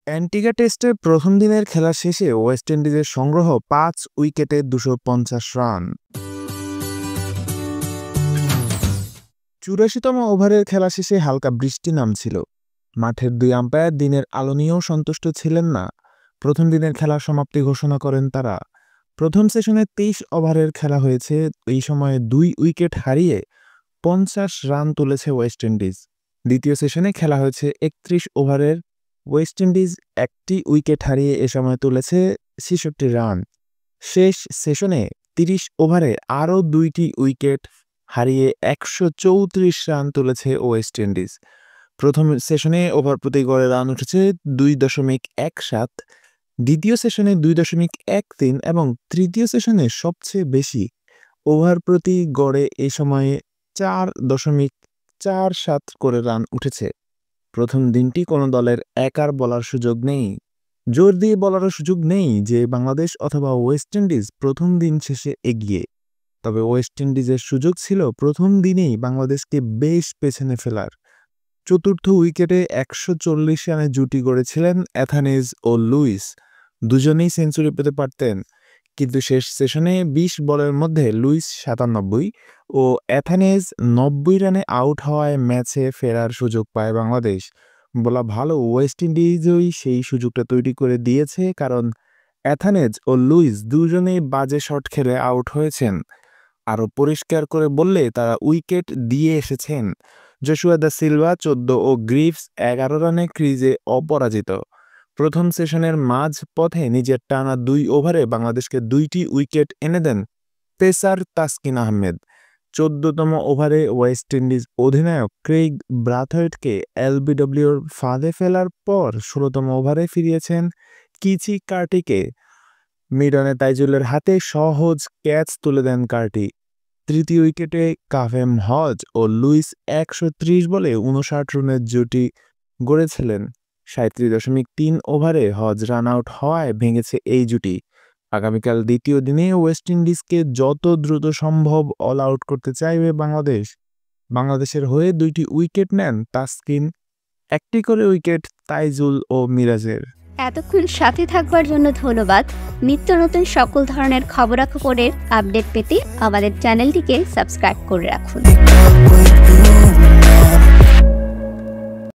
Antigua টেস্টের প্রথম দিনের খেলা শেষে ওয়েস্ট ইন্ডিজের সংগ্রহ ৫ উইকেটে ২৫০ রান। ৮৪তম ওভারের খেলা শেষে হালকা বৃষ্টি নামছিল। মাঠের ২ আম্পায়ার দিনের আলো নিয়েও সন্তুষ্ট ছিলেন না। প্রথম দিনের খেলার সমাপ্তি ঘোষণা করেন তারা। প্রথম সেশনে ২৩ ওভারের খেলা হয়েছে। এই সময়ে ২ উইকেট হারিয়ে ৫০ রান তুলেছে ওয়েস্ট ইন্ডিজ। দ্বিতীয় সেশনে খেলা হয়েছে ৩১ ওভারের। ওয়েস্ট ইন্ডিজ ১টি উইকেট হারিয়ে এ সময় তুলেছে ৬৬ রান। শেষ সেশনে ৩০ ওভারে আরও ২টি উইকেট হারিয়ে ১৩৪ রান তুলেছে ওয়েস্ট ইন্ডিজ। প্রথম সেশনে ওভার প্রতি গড়ে রান উঠেছে ২.১৭। দ্বিতীয় সেশনে ২.১৩ এবং তৃতীয় সেশনে সবচেয়ে বেশি ওভার প্রতি গড়ে এ সময়ে ৪.৪৭ করে রান উঠেছে। প্রথম দিনটি কোনো দলের একার বলার সুযোগ নেই, জোর দিয়ে বলারও সুযোগ নেই যে বাংলাদেশ অথবা ওয়েস্ট ইন্ডিজ প্রথম দিন শেষে এগিয়ে। তবে ওয়েস্ট ইন্ডিজের সুযোগ ছিল প্রথম দিনেই বাংলাদেশকে বেশ পেছনে ফেলার। চতুর্থ উইকেটে ১৪০ রানে জুটি গড়েছিলেন অ্যাথানেজ ও লুইস। দুজনেই সেঞ্চুরি পেতে পারতেন, কিন্তু শেষ সেশনে ২০ বলের মধ্যে লুইস ৯৭ ও অ্যাথানেজ ৯০ রানে আউট হওয়ায় ম্যাচে ফেরার সুযোগ পায় বাংলাদেশ। বলা ভালো, ওয়েস্ট ইন্ডিজই সেই সুযোগটা তৈরি করে দিয়েছে, কারণ অ্যাথানেজ ও লুইস দুজনেই বাজে শট খেলে আউট হয়েছেন। আরও পরিষ্কার করে বললে তারা উইকেট দিয়ে এসেছেন। জশুয়া দা সিলভা ১৪ ও গ্রিভস ১১ রানে ক্রিজে অপরাজিত। প্রথম সেশনের মাঝ পথে নিজের টানা ২ ওভারে বাংলাদেশকে ২টি উইকেট এনে দেন পেসার তাসকিন আহমেদ। ১৪তম ওভারে ওয়েস্ট ইন্ডিজ অধিনায়ক ক্রেইগ ব্রাথওয়েটকে এলবিডব্লিউর ফাঁদে ফেলার পর ১৬তম ওভারে ফিরিয়েছেন কিচি কার্টিকে। মিডনে তাইজুলের হাতে সহজ ক্যাচ তুলে দেন কার্টি। তৃতীয় উইকেটে কাভেম হজ ও লুইস ১৩০ বলে ৫৯ রানের জুটি গড়েছিলেন। ৩৭.৩ ওভারে হজ রান আউট হওয়ায় ভেঙেছে এই জুটি। আগামীকাল দ্বিতীয় দিনে ওয়েস্ট ইন্ডিজকে যত দ্রুত সম্ভব অল আউট করতে চাইবে বাংলাদেশ। বাংলাদেশের হয়ে ২টি উইকেট নেন তাসকিন, ১টি করে উইকেট তাইজুল ও মিরাজের। এতক্ষণ সাথে থাকবার জন্য ধন্যবাদ। নিত্য নতুন সকল ধরনের খবরাখবরের আপডেট পেতে আমাদের চ্যানেলটিকে সাবস্ক্রাইব করে রাখুন।